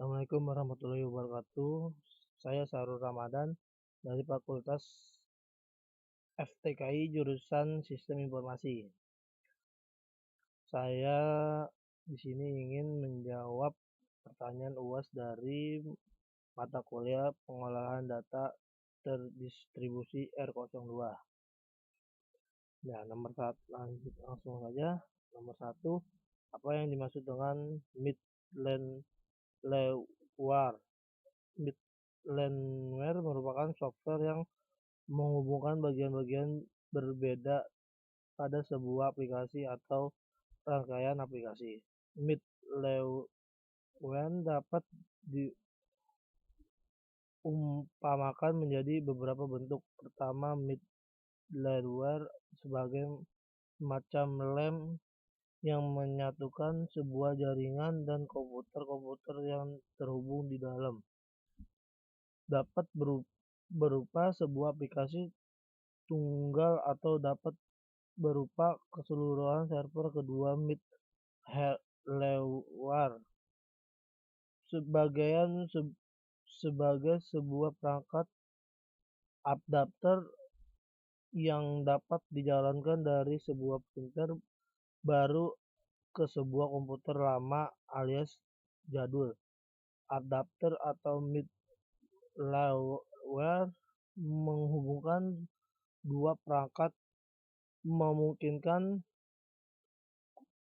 Assalamualaikum warahmatullahi wabarakatuh. Saya Sarul Ramadan dari Fakultas FTKI jurusan Sistem Informasi. Saya di sini ingin menjawab pertanyaan UAS dari mata kuliah Pengolahan Data Terdistribusi R02. Nah, nomor satu, lanjut langsung saja. Nomor satu, apa yang dimaksud dengan middleware? Middleware merupakan software yang menghubungkan bagian-bagian berbeda pada sebuah aplikasi atau rangkaian aplikasi. Middleware dapat diumpamakan menjadi beberapa bentuk. Pertama, middleware sebagai semacam lem yang menyatukan sebuah jaringan dan komputer-komputer yang terhubung di dalam. Dapat berupa sebuah aplikasi tunggal atau dapat berupa keseluruhan server. Kedua, middleware sebagai sebuah perangkat adapter yang dapat dijalankan dari sebuah printer baru ke sebuah komputer lama alias jadul. Adapter atau middleware menghubungkan dua perangkat, memungkinkan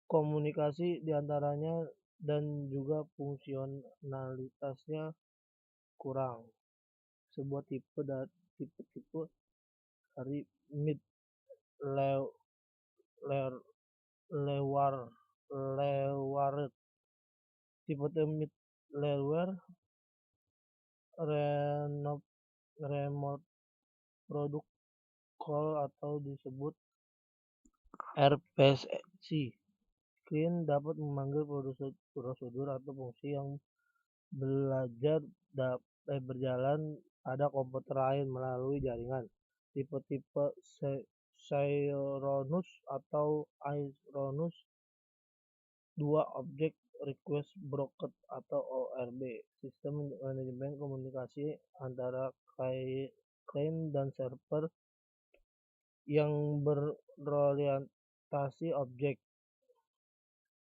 komunikasi di antaranya dan juga fungsionalitasnya kurang. Sebuah tipe dari middleware. Tipe middleware remote protocol atau disebut RPC. Klien dapat memanggil prosedur atau fungsi yang berjalan pada komputer lain melalui jaringan. Tipe-tipe Synchronous atau Asynchronous. 2. Object Request Broker atau ORB, sistem manajemen komunikasi antara klien dan server yang berorientasi objek.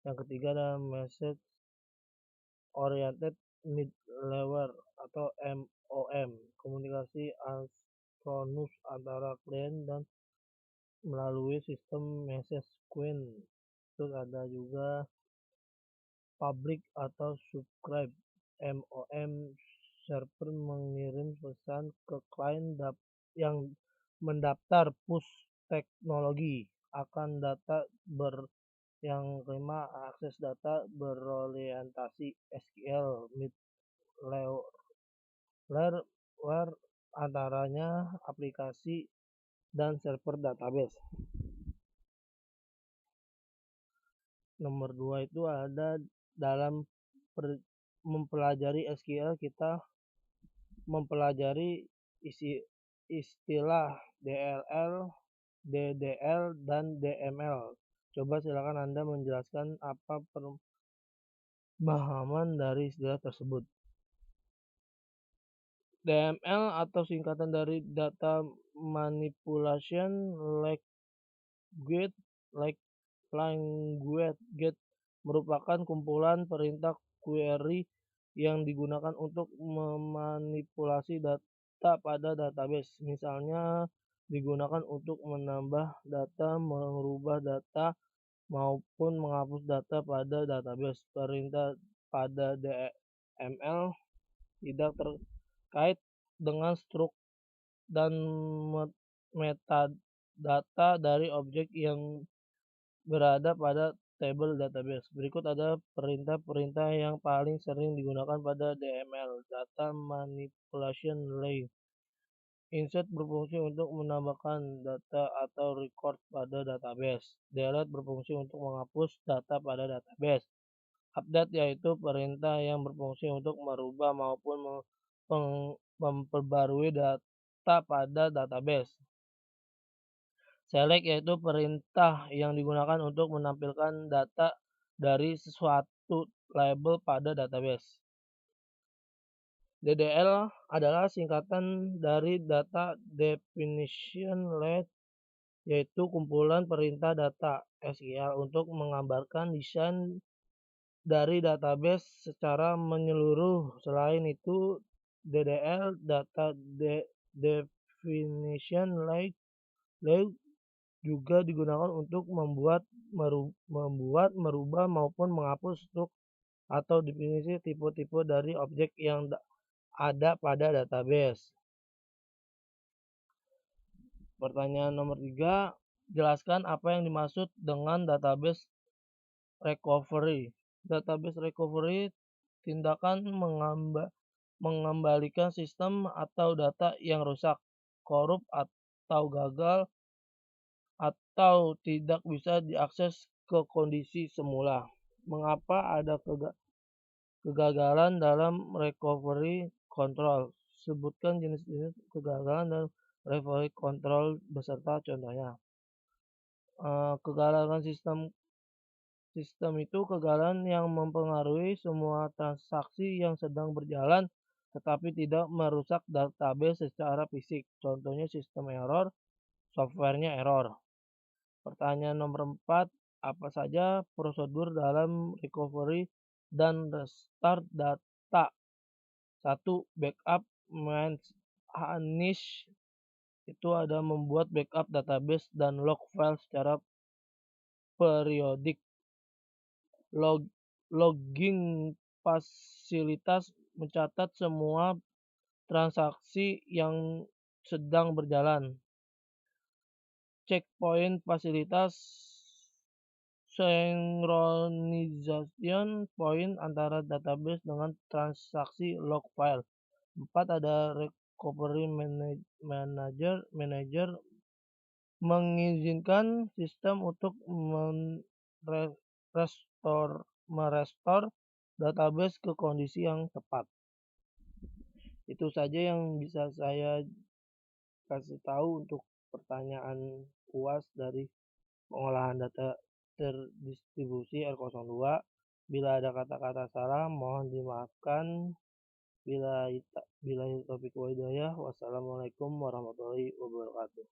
Yang ketiga adalah Message Oriented Middleware atau MOM, komunikasi asynchronous antara klien dan melalui sistem message queue. Terus ada juga Public atau Subscribe MOM, server mengirim pesan ke klien yang mendaftar push teknologi akan data yang kelima, akses data berorientasi SQL. Middleware antaranya aplikasi dan server database. Nomor 2 itu ada dalam mempelajari SQL kita mempelajari istilah DLL, DDL, dan DML. Coba silakan Anda menjelaskan apa pemahaman dari istilah tersebut. DML atau singkatan dari Data Manipulation Language merupakan kumpulan perintah query yang digunakan untuk memanipulasi data pada database. Misalnya digunakan untuk menambah data, merubah data, maupun menghapus data pada database. Perintah pada DML tidak terkait dengan struktur dan metadata dari objek yang berada pada tabel database. Berikut ada perintah-perintah yang paling sering digunakan pada DML. Data Manipulation Language. Insert berfungsi untuk menambahkan data atau record pada database. Delete berfungsi untuk menghapus data pada database. Update yaitu perintah yang berfungsi untuk merubah maupun memperbarui data pada database. Select yaitu perintah yang digunakan untuk menampilkan data dari suatu label pada database. DDL adalah singkatan dari Data Definition List, yaitu kumpulan perintah data (SQL) untuk menggambarkan desain dari database secara menyeluruh. Selain itu, DDL (Data Definition List) juga digunakan untuk membuat, merubah maupun menghapus struktur atau definisi tipe-tipe dari objek yang ada pada database. Pertanyaan nomor 3, jelaskan apa yang dimaksud dengan database recovery. Database recovery tindakan mengembalikan sistem atau data yang rusak, korup atau gagal atau tidak bisa diakses ke kondisi semula. Mengapa ada kegagalan dalam recovery control? Sebutkan jenis-jenis kegagalan dalam recovery control beserta contohnya. Kegagalan sistem itu kegagalan yang mempengaruhi semua transaksi yang sedang berjalan tetapi tidak merusak database secara fisik. Contohnya sistem error, softwarenya error. Pertanyaan nomor 4, apa saja prosedur dalam recovery dan restart data? 1. Backup manage, itu ada membuat backup database dan log file secara periodik. Logging fasilitas mencatat semua transaksi yang sedang berjalan. Checkpoint fasilitas synchronization point antara database dengan transaksi log file. 4. Ada recovery manager mengizinkan sistem untuk merestore database ke kondisi yang tepat. Itu saja yang bisa saya kasih tahu untuk pertanyaan UAS dari pengolahan data terdistribusi R02. Bila ada kata-kata salah mohon dimaafkan. Bila topik wa hidayah. Wassalamualaikum warahmatullahi wabarakatuh.